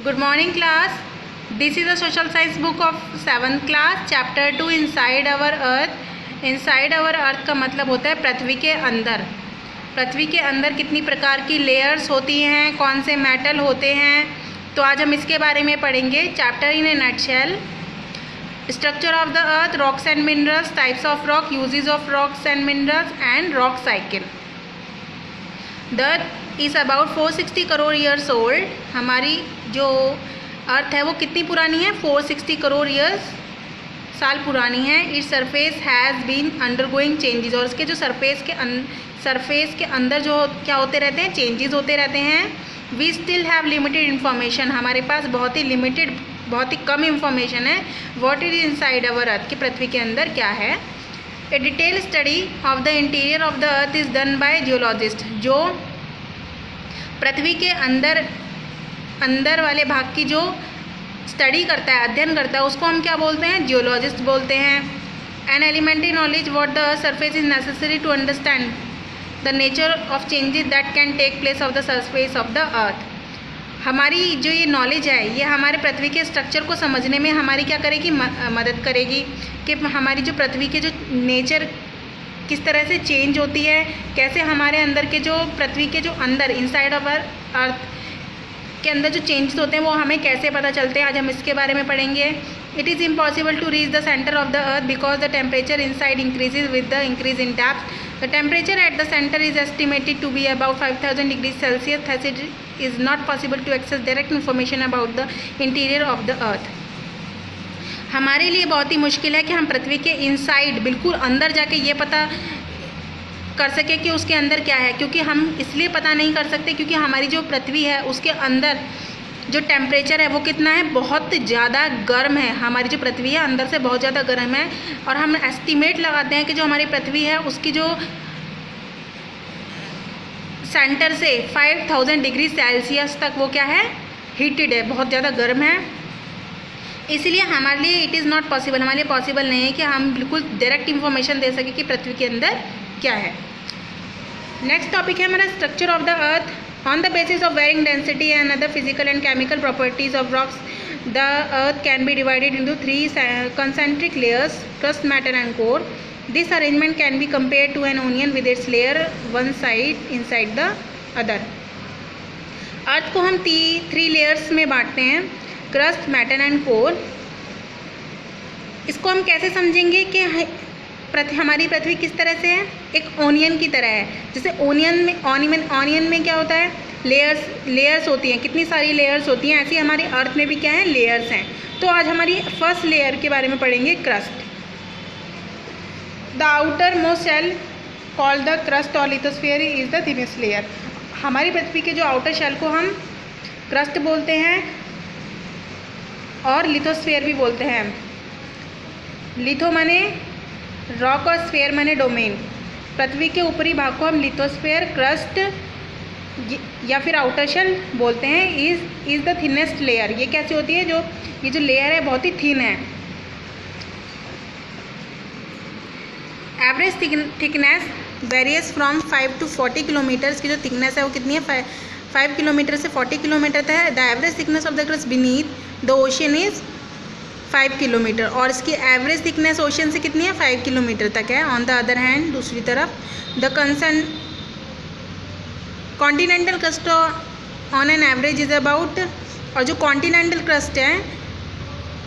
Good morning class. This is a social science book of 7th class chapter 2 inside our earth. inside our earth का मतलब होता है पृथ्वी के अंदर। पृथ्वी के अंदर कितनी प्रकार की लेयर्स होती हैं, कौन से मेटल होते हैं, तो आज हम इसके बारे में पढ़ेंगे। Chapter in A nutshell. Structure of the earth, rocks and minerals, types of rock, uses of rocks and minerals and rock cycle. The earth is about 460 crore years old. हमारी जो अर्थ है वो कितनी पुरानी है? 460 करोड़ ईयर्स साल पुरानी है। Its surface has been undergoing changes, और इसके जो सरफेस के अंदर जो क्या होते रहते हैं, चेंजेस होते रहते हैं। We still have limited information, हमारे पास बहुत ही लिमिटेड, बहुत ही कम इन्फॉर्मेशन है। What is inside our earth, कि पृथ्वी के अंदर क्या है। A detail study of the interior of the earth is done by geologist. जो पृथ्वी के अंदर वाले भाग की जो स्टडी करता है, अध्ययन करता है, उसको हम क्या बोलते हैं? जियोलॉजिस्ट बोलते हैं। An elementary knowledge what the earth surface is necessary to understand the nature of changes that can take place of the surface of the earth. हमारी जो ये नॉलेज है, ये हमारे पृथ्वी के स्ट्रक्चर को समझने में हमारी क्या करेगी? मदद करेगी कि हमारी जो पृथ्वी के जो नेचर किस तरह से चेंज होती है, कैसे हमारे अंदर के जो पृथ्वी के जो अंदर इनसाइड ऑफ अर्थ के अंदर जो चेंजेस होते हैं वो हमें कैसे पता चलते हैं, आज हम इसके बारे में पढ़ेंगे। It is impossible to reach the centre of the earth because the temperature inside increases with the increase in depth. The temperature at the centre is estimated to be about 5000 degree Celsius. Thus it is not possible to access direct information about the interior of the earth. हमारे लिए बहुत ही मुश्किल है कि हम पृथ्वी के inside बिल्कुल अंदर जाके ये पता कर सके कि उसके अंदर क्या है, क्योंकि हम इसलिए पता नहीं कर सकते क्योंकि हमारी जो पृथ्वी है उसके अंदर जो टेम्परेचर है वो कितना है? बहुत ज़्यादा गर्म है। हमारी जो पृथ्वी है अंदर से बहुत ज़्यादा गर्म है, और हम एस्टिमेट लगाते हैं कि जो हमारी पृथ्वी है उसकी जो सेंटर से 5000 डिग्री सेल्सियस तक वो क्या है? हीटेड है, बहुत ज़्यादा गर्म है। इसलिए हमारे लिए इट इज़ नॉट पॉसिबल, हमारे लिए पॉसिबल नहीं है कि हम बिल्कुल डायरेक्ट इन्फॉर्मेशन दे सकें कि पृथ्वी के अंदर क्या है। नेक्स्ट टॉपिक है हमारा structure of the earth. On the basis of varying density and other physical and chemical properties of rocks, the earth can be divided into 3 concentric layers, crust, mantle and core. This arrangement can be compared to an onion with its layer one side inside the other. अर्थ को हम 3 layers में बांटते हैं, crust, metal and core. इसको हम कैसे समझेंगे कि हमारी पृथ्वी किस तरह से है? एक ओनियन की तरह है। जैसे ओनियन में क्या होता है? लेयर्स होती हैं, कितनी सारी लेयर्स होती हैं, ऐसी हमारी अर्थ में भी क्या है? लेयर्स हैं। तो आज हमारी फर्स्ट लेयर के बारे में पढ़ेंगे, crust. The outermost shell called the crust और lithosphere is the thinnest layer. हमारी पृथ्वी के जो आउटर शेल को हम क्रस्ट बोलते हैं और लिथोस्फीयर भी बोलते हैं। लिथो माने रॉक और स्फीयर माने डोमेन। पृथ्वी के ऊपरी भाग को हम लिथोस्फीयर, क्रस्ट या फिर आउटर शेल बोलते हैं। Is the thinnest layer. ये कैसी होती है? ये जो लेयर है बहुत ही थिन है। Average thickness various from 5 to 40 kilometres की जो थिकनेस है वो कितनी है? 5 किलोमीटर से 40 किलोमीटर तक है। The average thickness of the crust beneath the ocean is 5 kilometre, और इसकी एवरेज थिकनेस ओशन से कितनी है? 5 किलोमीटर तक है। ऑन द अदर हैंड, दूसरी तरफ, the continental crust on an average is about, और जो कॉन्टिनेंटल क्रस्ट है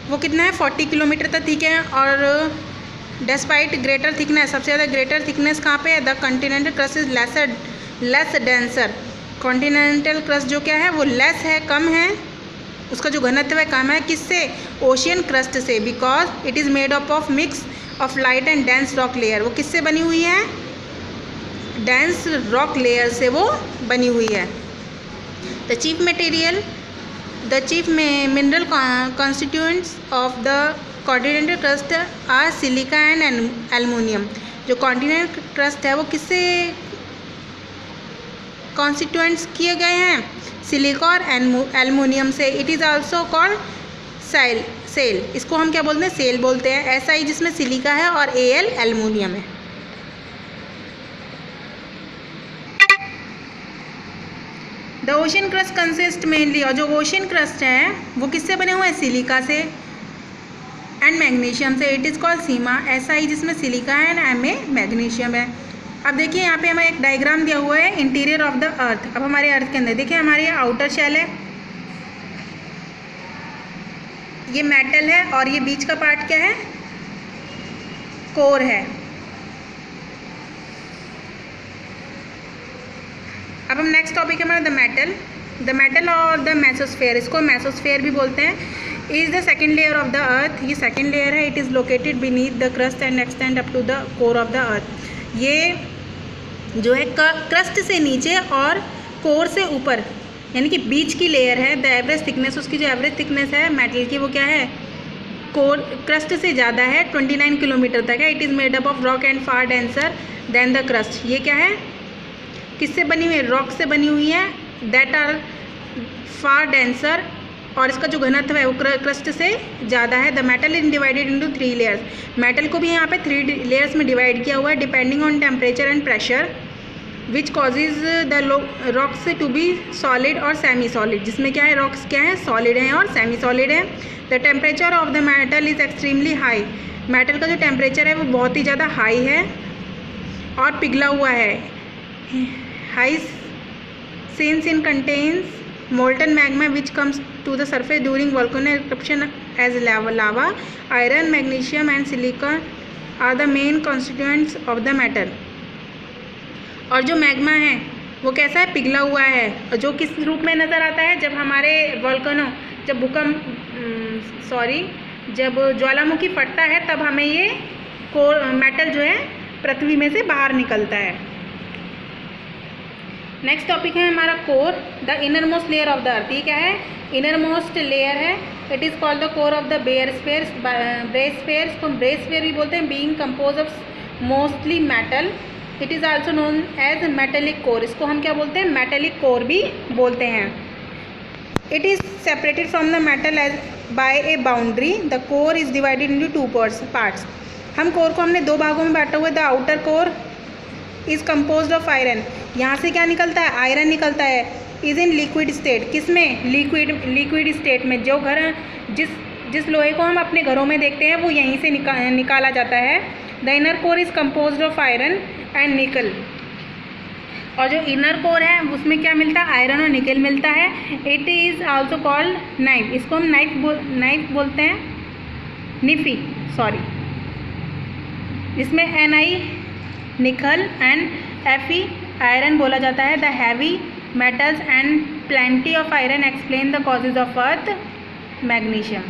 वो कितना है? 40 किलोमीटर तक ठीक है। और डिस्पाइट ग्रेटर थिकनेस, सबसे ज़्यादा ग्रेटर थिकनेस कहाँ पे है? The continental crust is less denser. Continental crust जो क्या है वो लेस है, कम है, उसका जो घनत्व है कम है। किससे? ओशियन क्रस्ट से, because it is made up of mix of light and dense rock layer. वो किससे बनी हुई है? डेंस रॉक लेयर से वो बनी हुई है। The chief mineral constituents of the continental crust are silica and aluminium. जो कॉन्टिनेंटल क्रस्ट है वो किससे कॉन्स्टिट्यूएंट्स किए गए हैं? सिलिका और एल्युमिनियम से। It is also called sial. इसको हम क्या बोलते हैं? सेल बोलते हैं। SI जिसमें सिलिका है और Al एल्युमिनियम है। The ocean crust consist mainly, और जो ओशन क्रस्ट है वो किससे बने हुए हैं? सिलिका से एंड मैग्नीशियम से। It is called Seema, SI, जिसमें सिलिका है एंड MA मैग्नीशियम है। अब देखिए यहाँ पे हमें एक डायग्राम दिया हुआ है इंटीरियर ऑफ द अर्थ। अब हमारे अर्थ के अंदर देखिए हमारी आउटर शेल है, ये मेटल है, और ये बीच का पार्ट क्या है? कोर है। अब हम नेक्स्ट टॉपिक है हमारा द मेटल और द मेसोस्फेयर, इसको मेसोस्फेयर भी बोलते हैं। Is the second layer of the earth, ये सेकेंड लेयर है। It is located beneath the crust and extend up to the core of the earth. ये जो है क्रस्ट से नीचे और कोर से ऊपर, यानी कि बीच की लेयर है। द एवरेज थिकनेस, उसकी जो एवरेज थिकनेस है मेटल की, वो क्या है? कोर क्रस्ट से ज़्यादा है, 29 किलोमीटर तक है। It is made up of rock and far denser then the crust. ये क्या है? किससे बनी हुई है? रॉक से बनी हुई है, दैट आर फार डेंसर, और इसका जो घनत्व है वो क्रस्ट से ज़्यादा है। The metal is divided into 3 layers. Metal को भी यहाँ पे 3 लेयर्स में डिवाइड किया हुआ है depending on temperature and pressure, which causes the rocks to be solid और सेमी सॉलिड। जिसमें क्या है? रॉक्स क्या है? सॉलिड हैं और सेमी सॉलिड है। The temperature of the mantle is extremely high. Mantle का जो टेम्परेचर है वो बहुत ही ज़्यादा हाई है और पिघला हुआ है। High since it contains molten magma which comes to the surface during volcanic eruption as lava. Iron, magnesium and silicon are the main constituents of the metal. और जो मैग्मा है वो कैसा है? पिघला हुआ है, जो किस रूप में नज़र आता है? जब हमारे वॉल्केनो, जब जब ज्वालामुखी फटता है तब हमें ये मेटल जो है पृथ्वी में से बाहर निकलता है। नेक्स्ट टॉपिक है हमारा core, the innermost layer of the earth. ये क्या है? इनर मोस्ट लेयर है। It is called the core of the barysphere, barysphere, इसको ब्रेसफीयर भी बोलते हैं। Being compose of mostly metal, it is also known as metallic core. इसको हम क्या बोलते हैं? मेटेलिक कोर भी बोलते हैं। It is separated from the mantle edge by a boundary. The core is divided into 2 parts. हम कोर को हमने 2 भागों में बांटा हुआ है। The outer core is compose of iron, यहाँ से क्या निकलता है? आयरन निकलता है। इज़ इन लिक्विड स्टेट, किस में? लिक्विड स्टेट में। जो घर जिस लोहे को हम अपने घरों में देखते हैं वो यहीं से निकाला जाता है। The inner core is compose of iron and निकल, और जो इनर कोर है उसमें क्या मिलता है? आयरन और निकल मिलता है। It is also called knife, इसको हम नाइफ बोलते हैं, निफी सॉरी। इसमें Ni निकल एंड Fe आयरन बोला जाता है। The heavy metals and plenty of iron explain the causes of earth magnesium.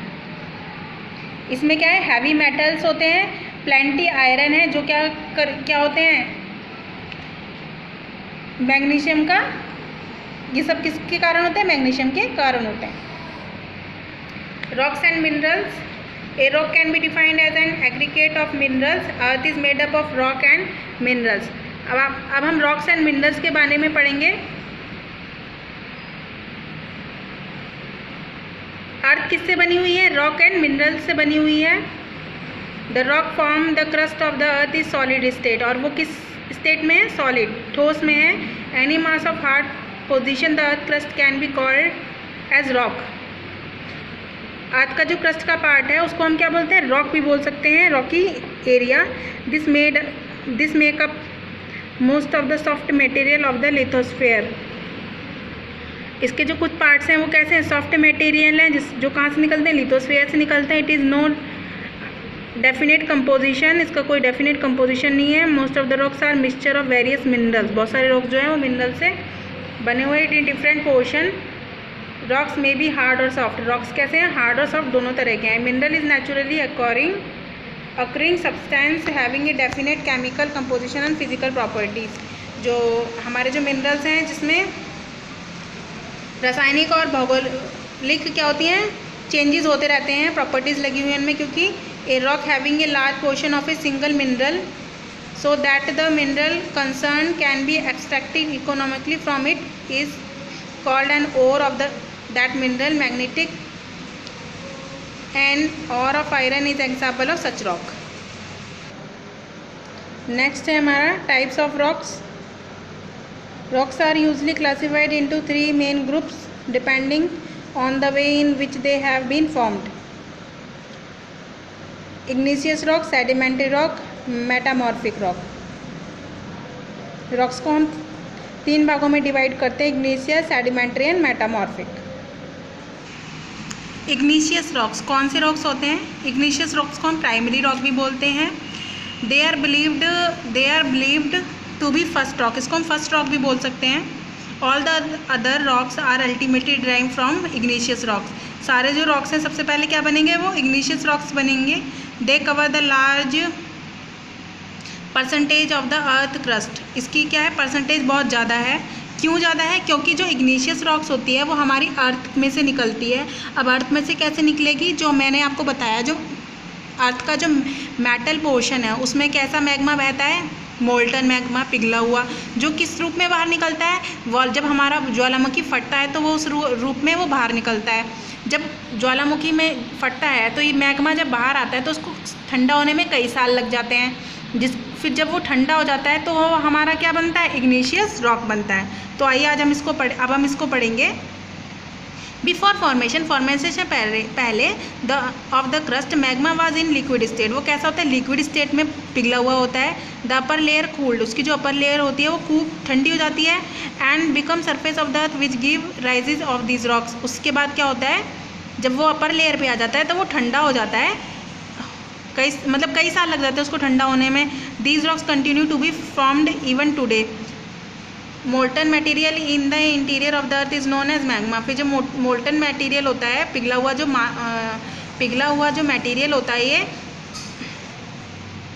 इसमें क्या है? हैवी मेटल्स होते हैं, प्लेंटी आयरन है, जो क्या होते हैं? मैग्नीशियम का, ये सब किसके कारण होते हैं? मैग्नीशियम के कारण होते हैं। Rocks and minerals, a rock can be defined as an aggregate of minerals. Earth is made up of rock and minerals. अब हम रॉक्स एंड मिनरल्स के बारे में पढ़ेंगे। अर्थ किससे बनी हुई है? रॉक एंड मिनरल्स से बनी हुई है। The rock form the crust of the earth is solid state, और वो किस स्टेट में है? सॉलिड, ठोस में है। Any mass of hard position the earth crust can be called as rock. Earth का जो क्रस्ट का पार्ट है उसको हम क्या बोलते हैं? रॉक भी बोल सकते हैं, Rocky area. This makeup most of the soft material of the lithosphere. इसके जो कुछ पार्ट्स हैं वो कैसे हैं? सॉफ्ट मटेरियल हैं, जो कहाँ से निकलते हैं? लिथोस्फीयर से निकलते हैं। It is no definite composition, इसका कोई डेफिनेट कंपोजिशन नहीं है। Most of the rocks are mixture of various minerals, बहुत सारे रॉक्स जो हैं वो मिनरल से बने हुए। It in different portion. Rocks में भी हार्ड और सॉफ्ट। रॉक्स कैसे हैं? हार्ड और सॉफ्ट दोनों तरह के हैं। Mineral is naturally occurring substance having a definite chemical composition and physical properties। जो हमारे जो मिनरल्स हैं जिसमें रासायनिक और भौगोलिक क्या होती हैं? चेंजेस होते रहते हैं, प्रॉपर्टीज़ लगी हुई हैं उनमें। क्योंकि a rock having a large portion of a single mineral so that the mineral concerned can be extracted economically from it is called an ore of that mineral। magnetic and ore of iron is example of such rock। Next है हमारा types of rocks. Rocks are usually classified into three main groups depending on the way in which they have been formed. Igneous rock, sedimentary rock, metamorphic rock. Rocks को हम 3 भागों में divide करते हैं, इग्नीशियस, sedimentary and metamorphic. इग्नीशियस rocks कौन से rocks होते हैं? इग्नीशियस रॉक्स को हम प्राइमरी रॉक भी बोलते हैं। They are believed to be first rock, इसको हम फर्स्ट रॉक भी बोल सकते हैं। All the other rocks are ultimately derived from igneous rocks. सारे जो रॉक्स हैं सबसे पहले क्या बनेंगे? वो इग्नीशियस रॉक्स बनेंगे। They cover the large percentage of the earth crust. इसकी क्या है? परसेंटेज बहुत ज़्यादा है। क्यों ज़्यादा है? क्योंकि जो इग्नीशियस रॉक्स होती है वो हमारी अर्थ में से निकलती है। अब अर्थ में से कैसे निकलेगी? जो मैंने आपको बताया, जो अर्थ का जो मेटल पोर्शन है उसमें कैसा मैग्मा बहता है? मोल्टन मैग्मा, पिघला हुआ, जो किस रूप में बाहर निकलता है? जब हमारा ज्वालामुखी फटता है तो वो उस रूप में वो बाहर निकलता है। जब ज्वालामुखी में फटता है तो ये मैग्मा जब बाहर आता है तो उसको ठंडा होने में कई साल लग जाते हैं। फिर जब वो ठंडा हो जाता है तो वो हमारा क्या बनता है? इग्नीशियस रॉक बनता है। तो आइए आज हम इसको पढ़ेंगे। बिफोर फॉर्मेशन से पहले of the crust magma was in liquid state. वो कैसा होता है? लिक्विड स्टेट में पिघला हुआ होता है। द अपर लेयर कूल्ड, उसकी जो अपर लेयर होती है वो खूब ठंडी हो जाती है। And become surface of the earth which give rises of this rocks. उसके बाद क्या होता है? जब वो अपर लेयर पे आ जाता है तो वो ठंडा हो जाता है। कई साल लग जाते हैं उसको ठंडा होने में। These rocks continue to be formed even today. Molten material in the interior of the earth is known as magma. फिर जो मोल्टन मटेरियल होता है, पिघला हुआ जो मटेरियल होता है, ये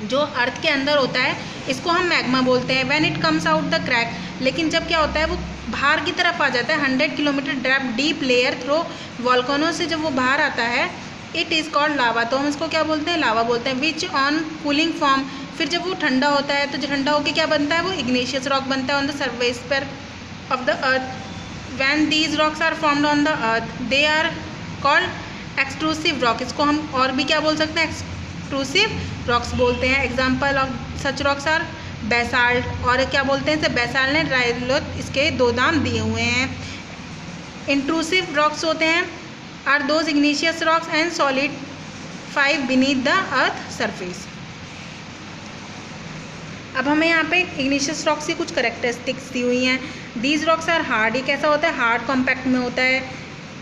जो अर्थ के अंदर होता है, इसको हम मैग्मा बोलते हैं। When it comes out the crack, लेकिन जब क्या होता है वो बाहर की तरफ आ जाता है, 100 kilometre deep layer through volcano से जब वो बाहर आता है, इट इज़ कॉल्ड लावा। तो हम इसको क्या बोलते हैं? लावा बोलते हैं। विच ऑन कूलिंग फॉर्म, फिर जब वो ठंडा होता है तो जो ठंडा होकर क्या बनता है? वो इग्नीशियस रॉक बनता है ऑन द सर्फेस पर of the earth. When these rocks are formed on the earth they are called extrusive rock. इसको हम और भी क्या बोल सकते हैं? एक्सट्रूसिव रॉक्स बोलते हैं। Example of such rocks are basalt, और क्या बोलते हैं इसे? बेसाल्ट ने राइलोथ, इसके 2 नाम दिए हुए हैं। इंट्रूसिव रॉक्स होते हैं are those igneous rocks and solidify beneath the earth surface. अब हमें यहाँ पे इग्नीशियस रॉक्स की कुछ करेक्टरिस्टिक्स दी हुई हैं। दीज रॉक्स आर हार्ड, ये कैसा होता है? हार्ड कॉम्पैक्ट में होता है।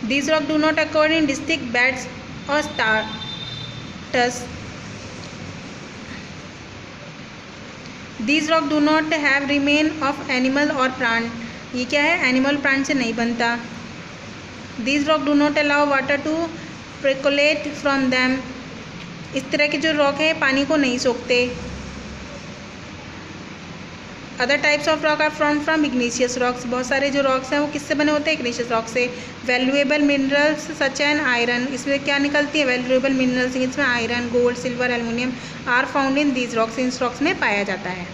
These rock do not accord in district beds और starts. These rock do not have remain of animal और प्लांट। ये क्या है? एनिमल प्लांट से नहीं बनता। These rock do not allow water to percolate from them. इस तरह के जो रॉक है पानी को नहीं सोखते। Other types of rock are from igneous rocks. बहुत सारे जो रॉक्स हैं वो किससे बने होते हैं? इग्नीशियस रॉक से। Valuable minerals such and iron, इसमें क्या निकलती है? वैल्यूएबल मिनरल्स, इसमें iron, gold, silver, aluminium are found in these rocks. इन रॉक्स में पाया जाता है।